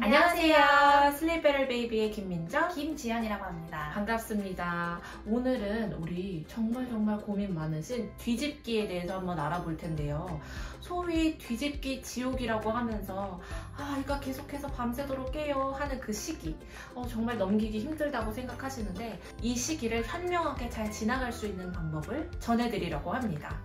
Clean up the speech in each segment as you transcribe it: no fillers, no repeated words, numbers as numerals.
안녕하세요. 슬립베럴 베이비의 김민정, 김지연이라고 합니다. 반갑습니다. 오늘은 우리 정말 고민 많으신 뒤집기에 대해서 한번 알아볼 텐데요. 소위 뒤집기 지옥이라고 하면서 이거 계속해서 밤새도록 깨요 하는 그 시기, 정말 넘기기 힘들다고 생각하시는데 이 시기를 현명하게 잘 지나갈 수 있는 방법을 전해드리려고 합니다.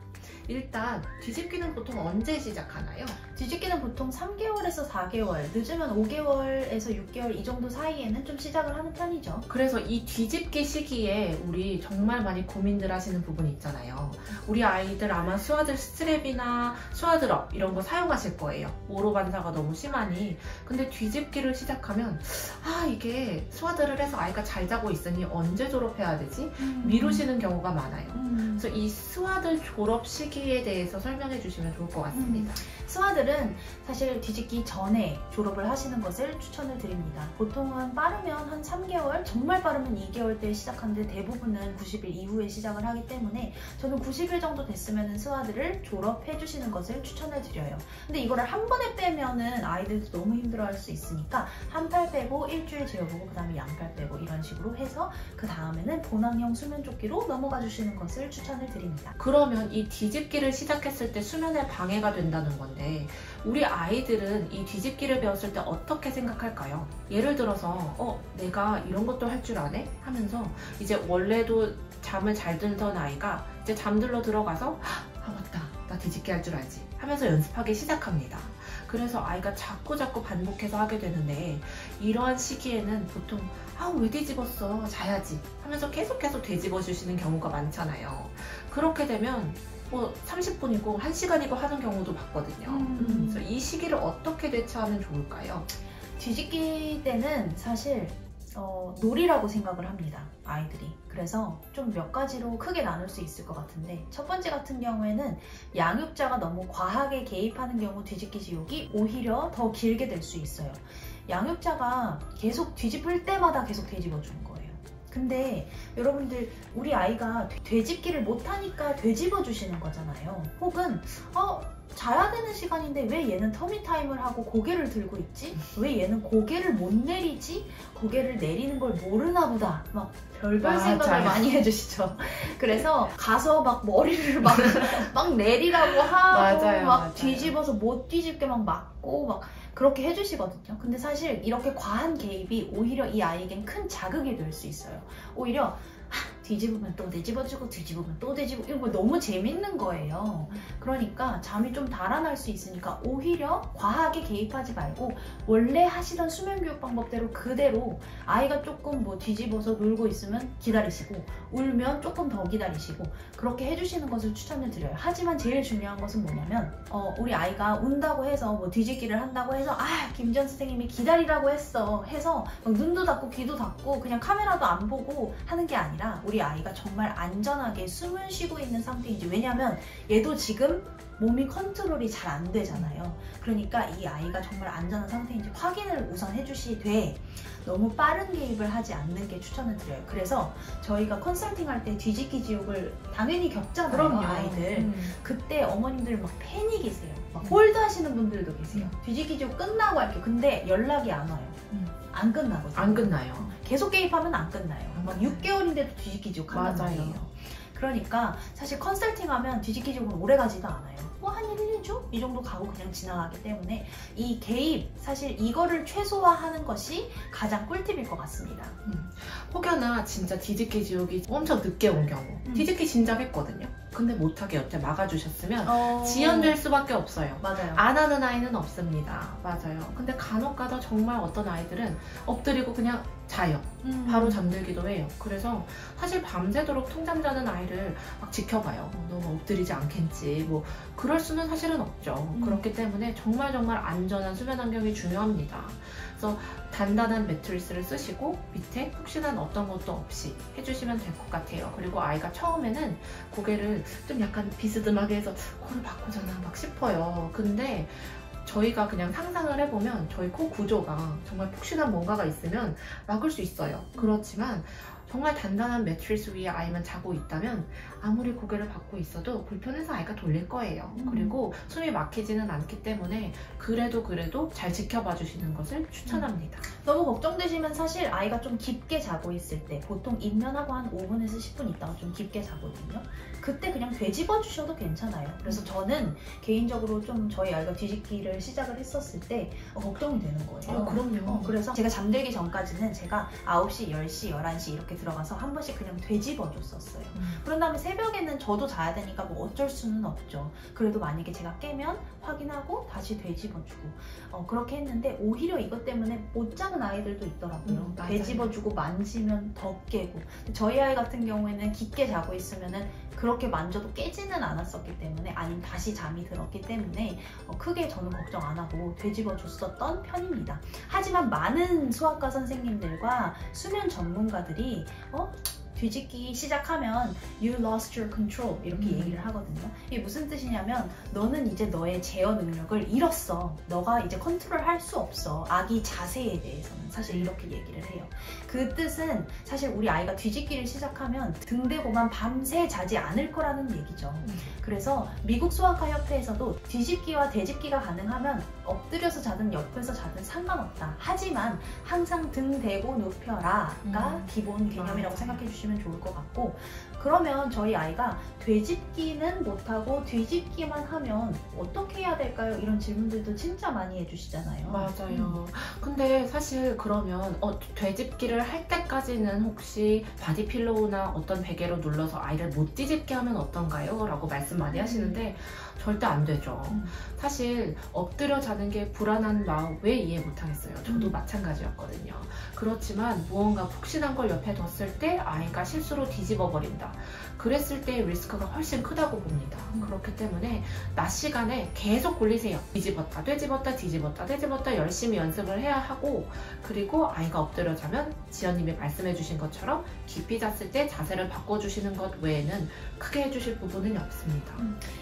일단 뒤집기는 보통 언제 시작하나요? 뒤집기는 보통 3개월에서 4개월, 늦으면 5개월에서 6개월 이 정도 사이에는 좀 시작을 하는 편이죠. 그래서 이 뒤집기 시기에 우리 정말 많이 고민들 하시는 부분이 있잖아요. 우리 아이들 아마 스와드 스트랩이나 스와드럽 이런 거 사용하실 거예요. 오로 반사가 너무 심하니. 근데 뒤집기를 시작하면 이게 스와드를 해서 아이가 잘 자고 있으니 언제 졸업해야 되지? 미루시는 경우가 많아요. 그래서 이 스와드 졸업 시기에 대해서 설명해 주시면 좋을 것 같습니다. 스와들은 사실 뒤집기 전에 졸업을 하시는 것을 추천을 드립니다. 보통은 빠르면 한 3개월, 정말 빠르면 2개월 때 시작하는데 대부분은 90일 이후에 시작을 하기 때문에 저는 90일 정도 됐으면 스와드를 졸업해 주시는 것을 추천을 드려요. 근데 이거를 한 번에 빼면은 아이들도 너무 힘들어할 수 있으니까 한 팔 빼고 일주일 재워보고 그 다음에 양팔 빼고 이런 식으로 해서 그 다음에는 본항형 수면조끼로 넘어가 주시는 것을 추천을 드립니다. 그러면 이 뒤집기를 시작했을 때 수면에 방해가 된다는 건데 우리 아이들은 이 뒤집기를 배웠을 때 어떻게 생각할까요? 예를 들어서 내가 이런 것도 할 줄 아네? 하면서 이제 원래도 잠을 잘 들던 아이가 이제 잠들러 들어가서 맞다, 나 뒤집기 할 줄 알지 하면서 연습하기 시작합니다. 그래서 아이가 자꾸 반복해서 하게 되는데 이러한 시기에는 보통 왜 뒤집었어? 자야지 하면서 계속해서 뒤집어 주시는 경우가 많잖아요. 그렇게 되면 30분이고 1시간이고 하는 경우도 봤거든요. 그래서 이 시기를 어떻게 대처하면 좋을까요? 뒤집기 때는 사실 놀이라고 생각을 합니다, 아이들이. 그래서 좀 몇 가지로 크게 나눌 수 있을 것 같은데, 첫 번째 같은 경우에는 양육자가 너무 과하게 개입하는 경우 뒤집기 지옥이 오히려 더 길게 될 수 있어요. 양육자가 계속 뒤집을 때마다 계속 뒤집어 주는 거예요. 근데 여러분들, 우리 아이가 되짚기를 못하니까 되짚어 주시는 거잖아요. 혹은 자야 되는 시간인데 왜 얘는 터미타임을 하고 고개를 들고 있지? 왜 얘는 고개를 못 내리지? 고개를 내리는 걸 모르나 보다. 막 별별 생각을 많이 해주시죠. 그래서 가서 막 머리를 막 내리라고 하고 맞아요. 뒤집어서 못 뒤집게 막 막고 막 그렇게 해주시거든요. 근데 사실 이렇게 과한 개입이 오히려 이 아이에겐 큰 자극이 될 수 있어요. 오히려 뒤집으면 또 뒤집어주고 뒤집으면 또 뒤집고 이거 너무 재밌는 거예요. 그러니까 잠이 좀 달아날 수 있으니까 오히려 과하게 개입하지 말고 원래 하시던 수면교육 방법대로 그대로 아이가 조금 뒤집어서 놀고 있으면 기다리시고 울면 조금 더 기다리시고 그렇게 해주시는 것을 추천을 드려요. 하지만 제일 중요한 것은 뭐냐면 우리 아이가 운다고 해서 뒤집기를 한다고 해서 김지연 선생님이 기다리라고 해서 막 눈도 닫고 귀도 닫고 그냥 카메라도 안 보고 하는 게 아니라 우리 아이가 정말 안전하게 숨을 쉬고 있는 상태인지, 왜냐면 얘도 지금 몸이 컨트롤이 잘 안 되잖아요. 그러니까 이 아이가 정말 안전한 상태인지 확인을 우선 해주시되 너무 빠른 개입을 하지 않는 게 추천을 드려요. 그래서 저희가 컨설팅 할 때 뒤집기 지옥을 당연히 겪잖아요. 그럼요. 아이들. 그때 어머님들 막 패닉이세요. 막 홀드 하시는 분들도 계세요. 뒤집기 지옥 끝나고 할게요. 근데 연락이 안 와요. 안 끝나거든요. 안 끝나요. 계속 개입하면 안 끝나요. 막 6개월인데도 뒤집기 지옥 한단 말이에요. 그러니까 사실 컨설팅 하면 뒤집기 지옥은 오래 가지도 않아요. 한 1, 2주? 이 정도 가고 그냥 지나가기 때문에 이 개입, 사실 이거를 최소화하는 것이 가장 꿀팁일 것 같습니다. 혹여나 진짜 뒤집기 지옥이 엄청 늦게 온 경우 뒤집기 진작 했거든요. 근데 못하게 여태 막아주셨으면 지연될 수밖에 없어요. 맞아요. 안 하는 아이는 없습니다. 맞아요. 근데 간혹 가다 정말 어떤 아이들은 엎드리고 그냥 자요. 바로 잠들기도 해요. 그래서 사실 밤새도록 통잠 자는 아이를 막 지켜봐요. 너무 엎드리지 않겠지. 그럴 수는 사실은 없죠. 그렇기 때문에 정말 안전한 수면 환경이 중요합니다. 그래서 단단한 매트리스를 쓰시고 밑에 푹신한 어떤 것도 없이 해주시면 될 것 같아요. 그리고 아이가 처음에는 고개를 좀 약간 비스듬하게 해서 코를 바꾸잖아 막 싶어요. 근데 저희가 그냥 상상을 해보면 저희 코 구조가 정말 푹신한 뭔가가 있으면 막을 수 있어요. 그렇지만 정말 단단한 매트리스 위에 아이만 자고 있다면 아무리 고개를 받고 있어도 불편해서 아이가 돌릴 거예요. 그리고 숨이 막히지는 않기 때문에 그래도 잘 지켜봐 주시는 것을 추천합니다. 너무 걱정되시면 사실 아이가 좀 깊게 자고 있을 때 보통 입면하고 한 5분에서 10분 있다가 좀 깊게 자거든요. 그때 그냥 되짚어 주셔도 괜찮아요. 그래서 저는 개인적으로 좀 저희 아이가 뒤집기를 시작을 했었을 때 걱정이 되는 거예요. 그럼요. 그래서 제가 잠들기 전까지는 제가 9시, 10시, 11시 이렇게 들어가서 한 번씩 그냥 되짚어 줬었어요. 그런 다음에 새벽에는 저도 자야 되니까 뭐 어쩔 수는 없죠. 그래도 만약에 제가 깨면 확인하고 다시 되짚어 주고 그렇게 했는데 오히려 이것 때문에 못 자는 아이들도 있더라고요. 되짚어 주고 만지면 더 깨고. 저희 아이 같은 경우에는 깊게 자고 있으면은 그렇게 만져도 깨지는 않았었기 때문에 아니면 다시 잠이 들었기 때문에 크게 저는 걱정 안 하고 되짚어 줬었던 편입니다. 하지만 많은 수학과 선생님들과 수면 전문가들이 뒤집기 시작하면 You lost your control 이렇게 얘기를 하거든요. 이게 무슨 뜻이냐면 너는 이제 너의 제어 능력을 잃었어. 너가 이제 컨트롤할 수 없어. 아기 자세에 대해서는 사실 이렇게 얘기를 해요. 그 뜻은 사실 우리 아이가 뒤집기를 시작하면 등 대고만 밤새 자지 않을 거라는 얘기죠. 그래서 미국 수학과 협회에서도 뒤집기와 되짚기가 가능하면 엎드려서 자든 옆에서 자든 상관없다. 하지만 항상 등 대고 눕혀라가 기본 개념이라고 생각해 주시면 좋을 것 같고, 그러면 저희 아이가 되짚기는 못하고 뒤집기만 하면 어떻게 해야 될까요? 이런 질문들도 진짜 많이 해주시잖아요. 맞아요. 근데 사실 그러면 되짚기를 할 때까지는 혹시 바디필로우나 어떤 베개로 눌러서 아이를 못 뒤집게 하면 어떤가요? 라고 말씀 많이 하시는데 절대 안 되죠. 사실 엎드려 자는 게 불안한 마음 왜 이해 못하겠어요. 저도 마찬가지였거든요. 그렇지만 무언가 푹신한 걸 옆에 뒀을 때 아이가 실수로 뒤집어 버린다. 그랬을 때의 리스크가 훨씬 크다고 봅니다. 그렇기 때문에 낮 시간에 계속 굴리세요. 뒤집었다 되짚었다 뒤집었다 되짚었다 열심히 연습을 해야 하고, 그리고 아이가 엎드려 자면 지연님이 말씀해 주신 것처럼 깊이 잤을 때 자세를 바꿔주시는 것 외에는 크게 해주실 부분은 없습니다.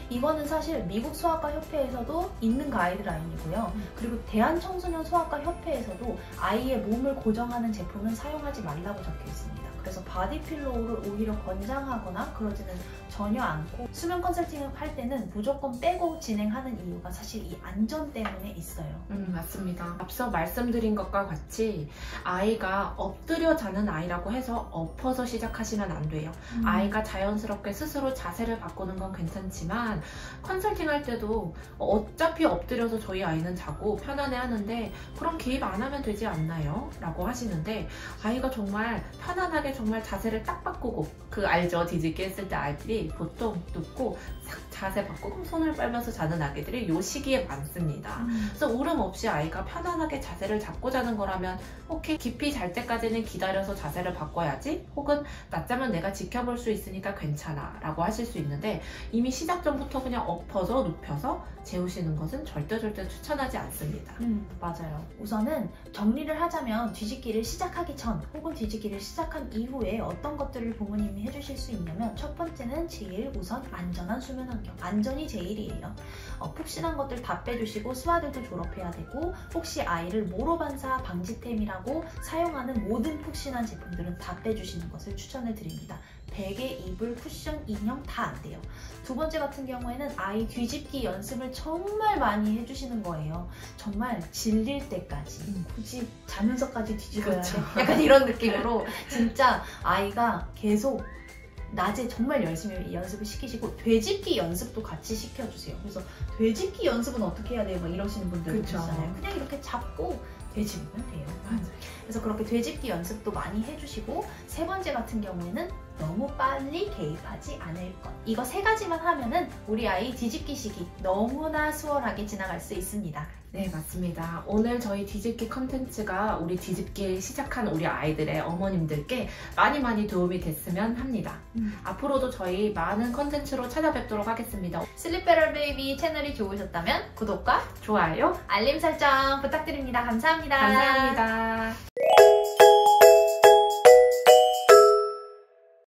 이거는 사실 미국 수학과 협회에서도 있는 가이드라인이고요. 그리고 대한청소년 수학과 협회에서도 아이의 몸을 고정하는 제품은 사용하지 말라고 적혀 있습니다. 그래서 바디필로우를 오히려 권장하거나 그러지는 전혀 않고, 수면 컨설팅을 할 때는 무조건 빼고 진행하는 이유가 사실 이 안전 때문에 있어요. 맞습니다. 앞서 말씀드린 것과 같이 아이가 엎드려 자는 아이라고 해서 엎어서 시작하시면 안 돼요. 아이가 자연스럽게 스스로 자세를 바꾸는 건 괜찮지만 컨설팅 할 때도 어차피 엎드려서 저희 아이는 자고 편안해 하는데 그럼 개입 안 하면 되지 않나요? 라고 하시는데, 아이가 정말 편안하게 정말 자세를 딱 바꾸고, 그 알죠? 뒤집기 했을 때 아이들이 보통 눕고 싹 자세 바꾸고 손을 빨면서 자는 아기들이 이 시기에 많습니다. 그래서 울음 없이 아이가 편안하게 자세를 잡고 자는 거라면 오케이, 깊이 잘 때까지는 기다려서 자세를 바꿔야지, 혹은 낮잠은 내가 지켜볼 수 있으니까 괜찮아 라고 하실 수 있는데, 이미 시작 전부터 그냥 엎어서 눕혀서 재우시는 것은 절대 추천하지 않습니다. 맞아요. 우선은 정리를 하자면 뒤집기를 시작하기 전 혹은 뒤집기를 시작한 이후에 어떤 것들을 부모님이 해주실 수 있냐면, 첫 번째는 제일 우선 안전한 수면 환경. 안전이 제일이에요. 푹신한 것들 다 빼주시고 스와들도 졸업해야 되고, 혹시 아이를 모로반사 방지템이라고 사용하는 모든 푹신한 제품들은 다 빼주시는 것을 추천을 드립니다. 베개, 이불, 쿠션, 인형 다 안 돼요. 두 번째 같은 경우에는 아이 뒤집기 연습을 정말 많이 해주시는 거예요. 정말 질릴 때까지, 굳이 자면서까지 뒤집어야 돼? 약간 이런 느낌으로 진짜 아이가 계속 낮에 정말 열심히 연습을 시키시고, 되짚기 연습도 같이 시켜주세요. 그래서 되짚기 연습은 어떻게 해야 돼요? 막 이러시는 분들 계시잖아요. 그냥 이렇게 잡고 되짚으면 돼요. 그래서 그렇게 되짚기 연습도 많이 해주시고, 세 번째 같은 경우에는 너무 빨리 개입하지 않을 것. 이거 세 가지만 하면은 우리 아이 뒤집기 시기 너무나 수월하게 지나갈 수 있습니다. 네, 맞습니다. 오늘 저희 뒤집기 컨텐츠가 우리 뒤집기 시작한 우리 아이들의 어머님들께 많이 도움이 됐으면 합니다. 앞으로도 저희 많은 컨텐츠로 찾아뵙도록 하겠습니다. 슬립 베터 베이비 채널이 좋으셨다면 구독과 좋아요, 알림 설정 부탁드립니다. 감사합니다. 감사합니다.